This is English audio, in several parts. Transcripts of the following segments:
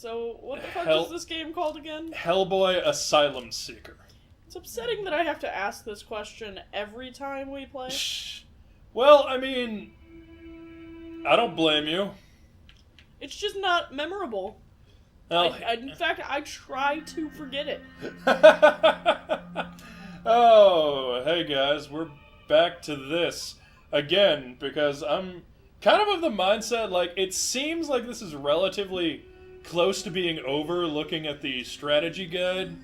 so what the fuck is this game called again? Hellboy Asylum Seeker. It's upsetting that I have to ask this question every time we play. Well, I mean, I don't blame you. It's just not memorable. Well, In fact, I try to forget it. Oh, hey guys, we're back to this again because I'm kind of the mindset, like, it seems like this is relatively close to being over looking at the strategy guide,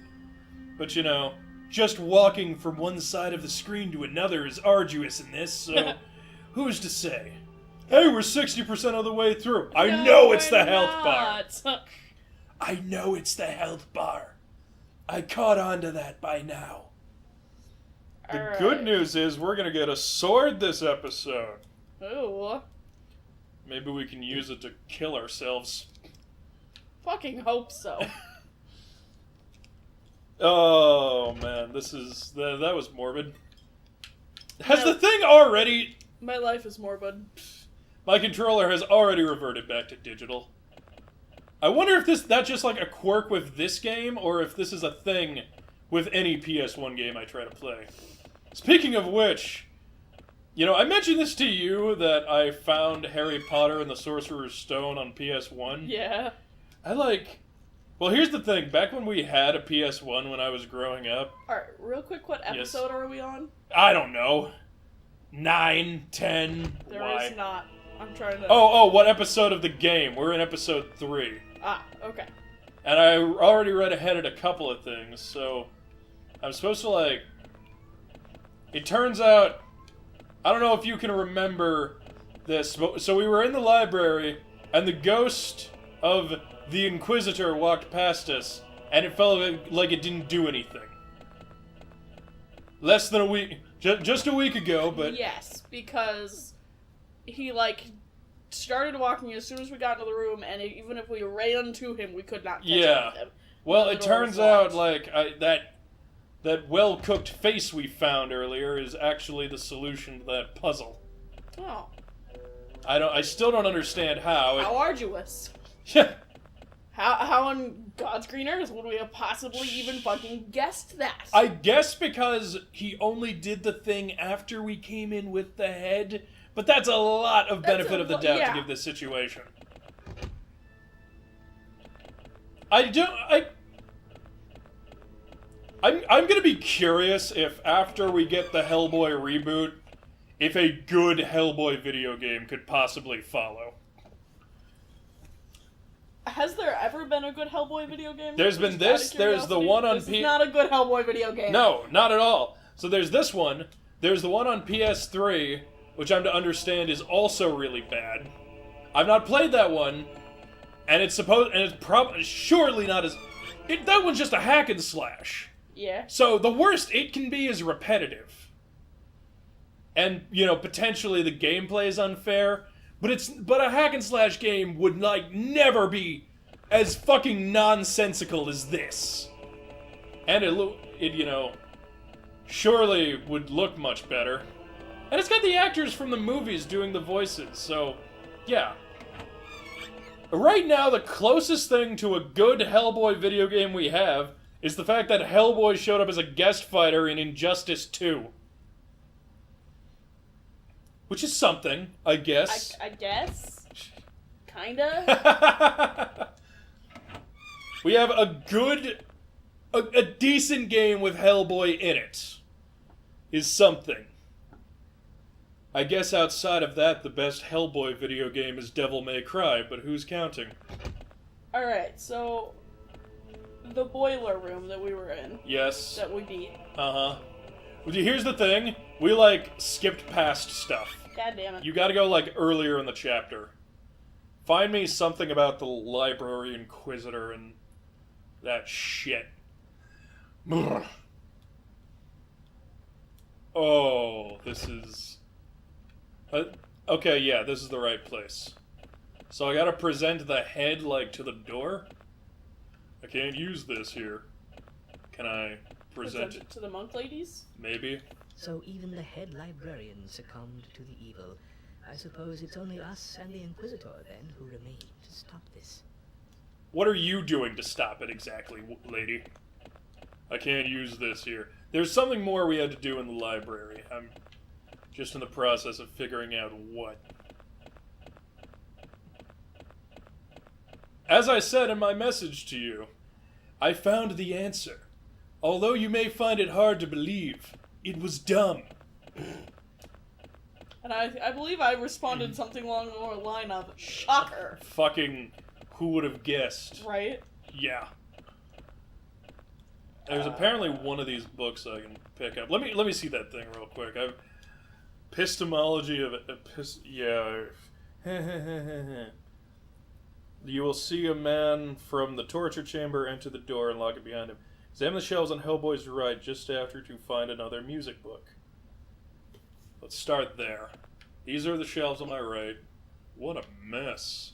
but you know, just walking from one side of the screen to another is arduous in this, so who's to say? Hey, we're 60% of the way through. I know it's the health bar. I know it's the health bar. I caught on to that by now. The good news is we're going to get a sword this episode. Ooh. Maybe we can use it to kill ourselves. Fucking hope so. Oh, man, this is... That was morbid. Has the thing already... My life is morbid. My controller has already reverted back to digital. I wonder if that's just like a quirk with this game, or if this is a thing with any PS1 game I try to play. Speaking of which, you know, I mentioned this to you that I found Harry Potter and the Sorcerer's Stone on PS1. Yeah. Well, here's the thing. Back when we had a PS1 when I was growing up... Alright, real quick, what episode are we on? I don't know. 9, 10, There is not. I'm trying to... Oh, what episode of the game? We're in episode 3. Ah, okay. And I already read ahead at a couple of things, so... I'm supposed to, like... It turns out... I don't know if you can remember this, but so we were in the library, and the ghost of the Inquisitor walked past us, and it felt like it didn't do anything. Less than a week... Just a week ago, but... Yes, because he, like, started walking as soon as we got into the room, and even if we ran to him, we could not catch up with him. Well, it turns out, like, that well-cooked face we found earlier is actually the solution to that puzzle. Oh. I still don't understand how. How arduous. Yeah. How on God's green earth would we have possibly even fucking guessed that? I guess because he only did the thing after we came in with the head, but that's a lot of benefit of the doubt to give this situation. I'm gonna be curious if after we get the Hellboy reboot, if a good Hellboy video game could possibly follow. Has there ever been a good Hellboy video game? There's been this, there's the one on This is not a good Hellboy video game. No, not at all. So there's this one, there's the one on PS3, which I'm to understand is also really bad. I've not played that one, and it's probably surely not as... that one's just a hack and slash. Yeah. So the worst it can be is repetitive. And, you know, potentially the gameplay is unfair, but a hack and slash game would, like, never be as fucking nonsensical as this. And it, you know, surely would look much better. And it's got the actors from the movies doing the voices, so, yeah. Right now, the closest thing to a good Hellboy video game we have is the fact that Hellboy showed up as a guest fighter in Injustice 2. Which is something, I guess. I guess. Kinda. We have a decent game with Hellboy in it. Is something. I guess outside of that, the best Hellboy video game is Devil May Cry, but who's counting? Alright, so... the boiler room that we were in. Yes. That we beat. Uh-huh. Here's the thing. We, like, skipped past stuff. God damn it. You gotta go, like, earlier in the chapter. Find me something about the Library Inquisitor and that shit. Brr. Oh, this is... okay, yeah, this is the right place. So I gotta present the head, like, to the door? I can't use this here. Can I present it to the monk ladies? Maybe. So even the head librarian succumbed to the evil. I suppose it's only us and the Inquisitor, then, who remain to stop this. What are you doing to stop it exactly, lady? I can't use this here. There's something more we had to do in the library. I'm just in the process of figuring out what. As I said in my message to you, I found the answer. Although you may find it hard to believe, it was dumb. And I believe I responded something along the line of, shocker. Fucking, who would have guessed? Right? Yeah. There's apparently one of these books I can pick up. Let me see that thing real quick. Epistemology of yeah. You will see a man from the torture chamber enter the door and lock it behind him. Examine the shelves on Hellboy's right just after to find another music book. Let's start there. These are the shelves on my right. What a mess.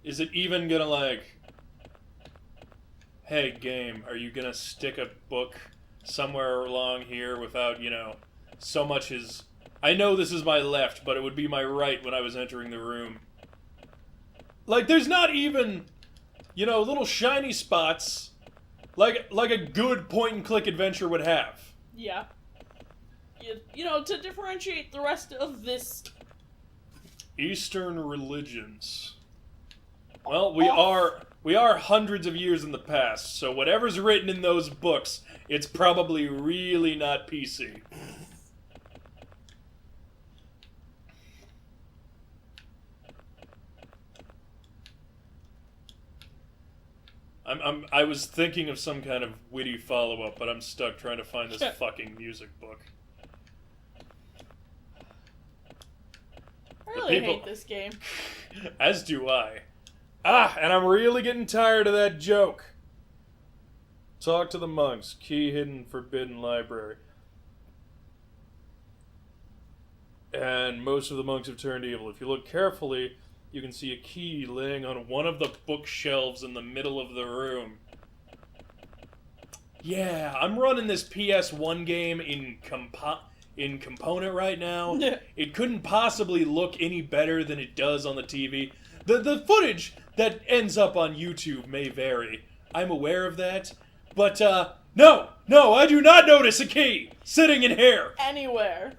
Is it even gonna, like... Hey, game, are you gonna stick a book somewhere along here without, you know, so much as... I know this is my left, but it would be my right when I was entering the room. Like, there's not even, you know, little shiny spots like a good point-and-click adventure would have. Yeah. You know, to differentiate the rest of this... Eastern religions. Well, we are hundreds of years in the past, so whatever's written in those books, it's probably really not PC. I was thinking of some kind of witty follow-up, but I'm stuck trying to find this fucking music book. I really hate this game. As do I. And I'm really getting tired of that joke. Talk to the monks. Key hidden forbidden library. And most of the monks have turned evil. If you look carefully, you can see a key laying on one of the bookshelves in the middle of the room. Yeah, I'm running this PS1 game in component right now. It couldn't possibly look any better than it does on the TV. The footage that ends up on YouTube may vary. I'm aware of that. But, no, I do not notice a key sitting in here. Anywhere.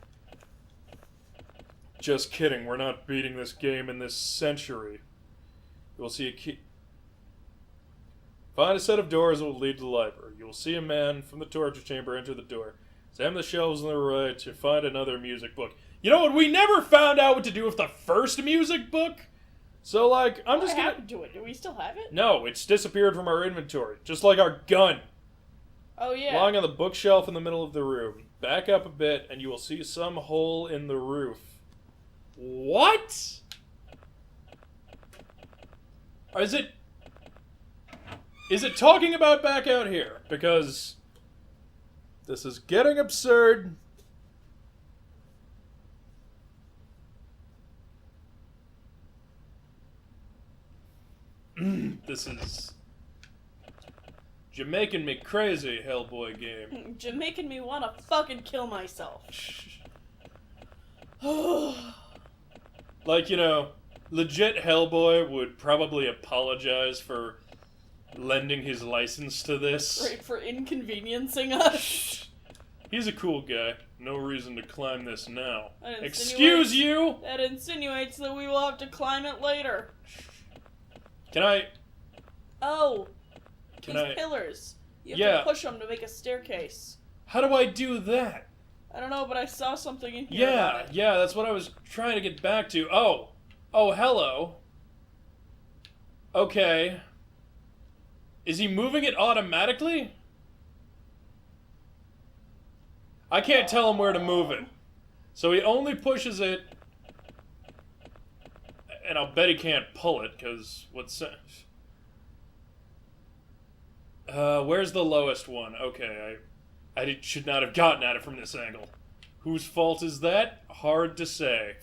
Just kidding, we're not beating this game in this century. You will see a key. Find a set of doors that will lead to the library. You will see a man from the torture chamber enter the door. Examine the shelves on the right to find another music book. You know what? We never found out what to do with the first music book. So, like, I'm just gonna... What happened to it? Do we still have it? No, it's disappeared from our inventory. Just like our gun. Oh, yeah. Lying on the bookshelf in the middle of the room. Back up a bit, and you will see some hole in the roof. What? Is it talking about back out here? Because this is getting absurd. This is Jamaican me crazy, Hellboy game. Jamaican me wanna fucking kill myself. Like, you know, legit Hellboy would probably apologize for lending his license to this. Right, for inconveniencing us. He's a cool guy. No reason to climb this now. Excuse you? That insinuates that we will have to climb it later. Can I... Oh. These pillars. You have to push them to make a staircase. How do I do that? I don't know, but I saw something in here. Yeah, that's what I was trying to get back to. Oh, hello. Okay. Is he moving it automatically? I can't tell him where to move it. So he only pushes it. And I'll bet he can't pull it, because what's... where's the lowest one? Okay, I should not have gotten at it from this angle. Whose fault is that? Hard to say.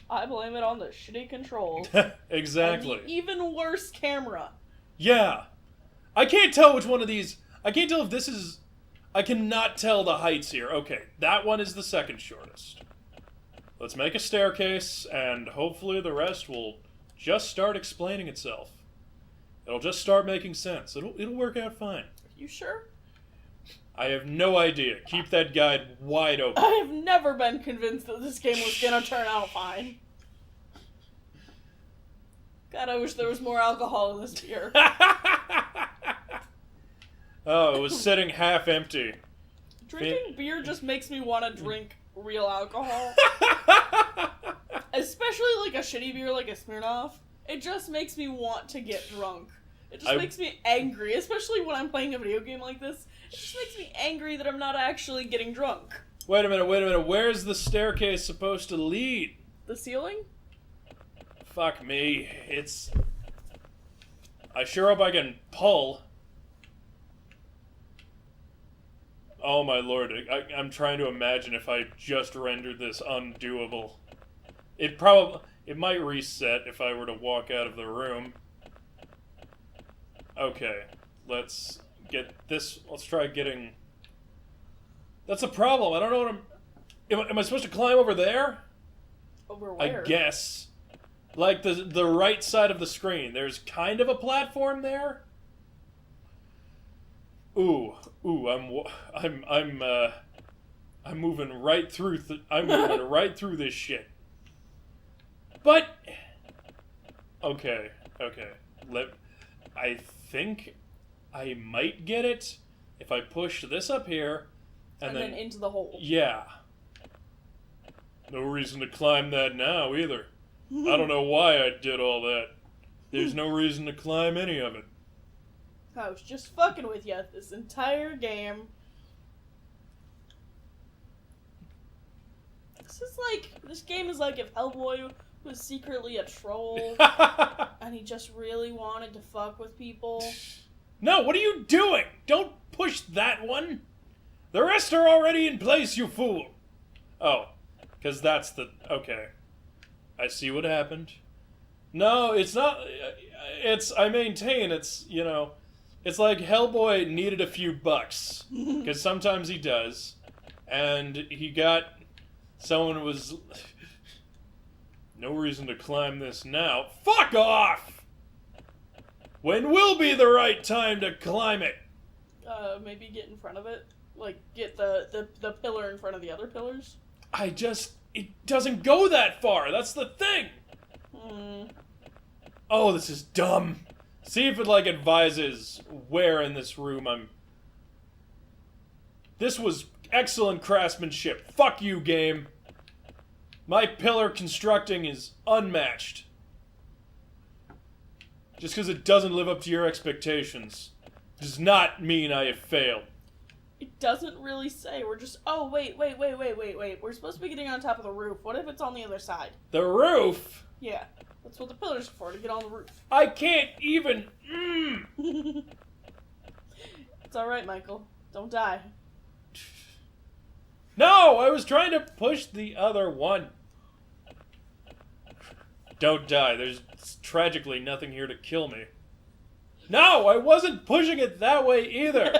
I blame it on the shitty controls. Exactly. And the even worse camera. Yeah. I can't tell which one of these... I can't tell if this is... I cannot tell the heights here. Okay, that one is the second shortest. Let's make a staircase, and hopefully the rest will just start explaining itself. It'll just start making sense. It'll work out fine. You sure? I have no idea. Keep that guide wide open. I have never been convinced that this game was gonna turn out fine. God, I wish there was more alcohol in this beer. Oh, it was sitting half empty. Drinking beer just makes me want to drink real alcohol. Especially like a shitty beer like a Smirnoff. It just makes me want to get drunk. It just makes me angry, especially when I'm playing a video game like this. It just makes me angry that I'm not actually getting drunk. Wait a minute. Where's the staircase supposed to lead? The ceiling? Fuck me. I sure hope I can pull. Oh my lord. I'm trying to imagine if I just rendered this undoable. It might reset if I were to walk out of the room. Okay. Let's try getting... That's a problem. I don't know what Am I supposed to climb over there? Over where? I guess. Like the right side of the screen. There's kind of a platform there. I'm moving right through. I'm moving right through this shit. But okay. I think I might get it if I push this up here and then into the hole. Yeah. No reason to climb that now either. I don't know why I did all that. There's no reason to climb any of it. I was just fucking with you this entire game. This game is like if Hellboy was secretly a troll and he just really wanted to fuck with people. No, what are you doing? Don't push that one. The rest are already in place, you fool. Oh, because that's the... Okay. I see what happened. No, it's not... I maintain it's, it's like Hellboy needed a few bucks. Because sometimes he does. And he got... Someone was... No reason to climb this now. Fuck off! When will be the right time to climb it? Maybe get in front of it. Like, get the pillar in front of the other pillars. It doesn't go that far. That's the thing. Oh, this is dumb. See if it, advises where in this room I'm... This was excellent craftsmanship. Fuck you, game. My pillar constructing is unmatched. Just because it doesn't live up to your expectations does not mean I have failed. It doesn't really say. We're just... Oh, wait. We're supposed to be getting on top of the roof. What if it's on the other side? The roof? Yeah. That's what the pillars are for, to get on the roof. I can't even... It's alright, Michael. Don't die. No! I was trying to push the other one. Don't die. There's tragically nothing here to kill me. No! I wasn't pushing it that way either!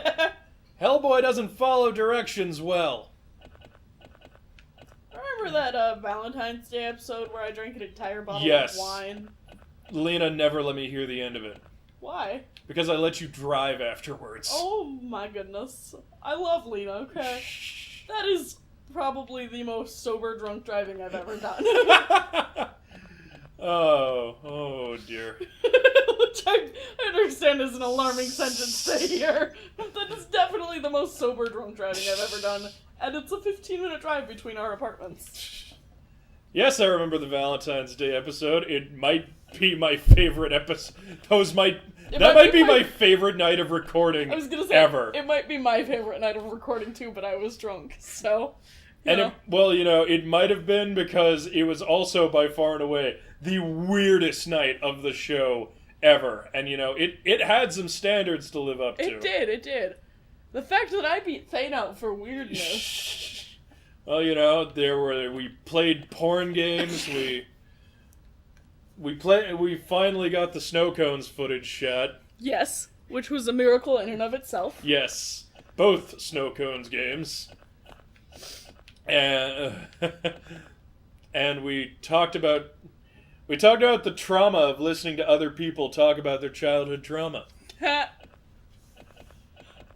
Hellboy doesn't follow directions well. Remember that Valentine's Day episode where I drank an entire bottle of wine? Lena never let me hear the end of it. Why? Because I let you drive afterwards. Oh my goodness. I love Lena, okay? That is probably the most sober drunk driving I've ever done. Oh dear. Which I understand is an alarming sentence to hear. That is definitely the most sober drunk driving I've ever done. And it's a 15-minute drive between our apartments. Yes, I remember the Valentine's Day episode. It might be my favorite episode. That might be my favorite night of recording I was gonna say, ever. It might be my favorite night of recording too, but I was drunk, so... It might have been because it was also by far and away the weirdest night of the show ever. And, it had some standards to live up to. It did. The fact that I beat Thane out for weirdness. Well, we played porn games, we finally got the snow cones footage shot. Yes, which was a miracle in and of itself. Yes, both snow cones games. And we talked about We talked about the trauma of listening to other people talk about their childhood trauma.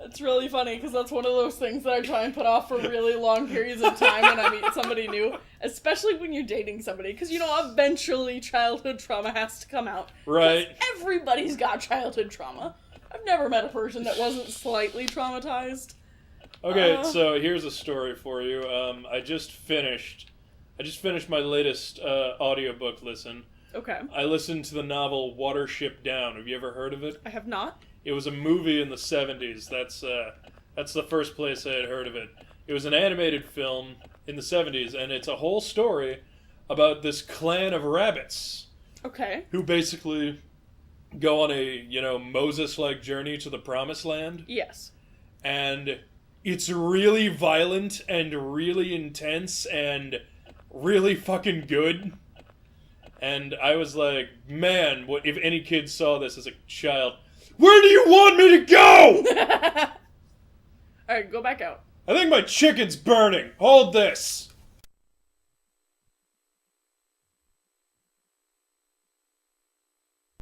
It's really funny because that's one of those things that I try and put off for really long periods of time when I meet somebody new, especially when you're dating somebody, because eventually childhood trauma has to come out. Right. Everybody's got childhood trauma. I've never met a person that wasn't slightly traumatized. Okay, so here's a story for you. I just finished my latest audiobook listen. Okay. I listened to the novel Watership Down. Have you ever heard of it? I have not. It was a movie in the 70s. That's the first place I had heard of it. It was an animated film in the 70s, and it's a whole story about this clan of rabbits. Okay. Who basically go on a, Moses-like journey to the Promised Land. Yes. And it's really violent and really intense and really fucking good. And I was like, man, what if any kid saw this as a child? Where do you want me to go? Alright, go back out. I think my chicken's burning. Hold this.